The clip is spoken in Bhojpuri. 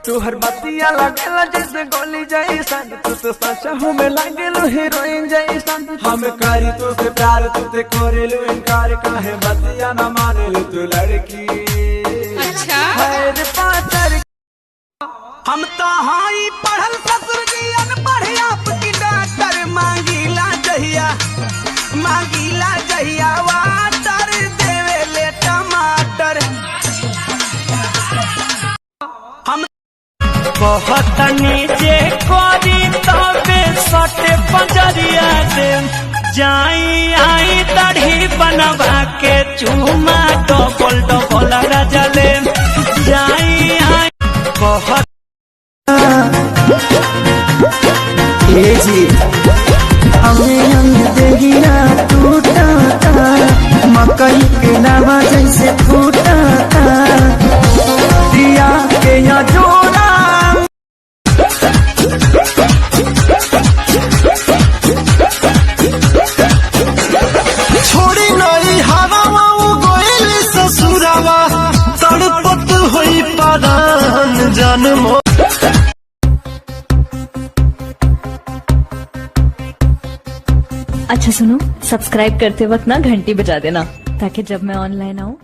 तू हर बतिया लगेला जैसे गोली जैसन, तू तो सच में लागेलो हीरोइन जैसन। हम करी तो से प्यार तुते करेलू इनकार, काहे बतिया न मानेलू तू लड़की। अच्छा हर पातर हम तो हाई पढ़ल ससुर जी अनपढ़ आपकी डॉक्टर, मांगीला जहिया वाटर देवे ले टमाटर। हम बहुत नीचे करी तबे सटे पंजरिया दे, जाई आई दाढ़ी बनवा के चूमा डबल डबल रजले, जाई आई बहुत जी हमें देगिया टूटा मकई के लावा जैसे फूटा दिया के या जोड़ा। छोड़ी नहीं हवा गोइल ससुरावा, तड़पत होई परान जन्म। अच्छा सुनो, सब्सक्राइब करते वक्त ना घंटी बजा देना, ताकि जब मैं ऑनलाइन आऊँ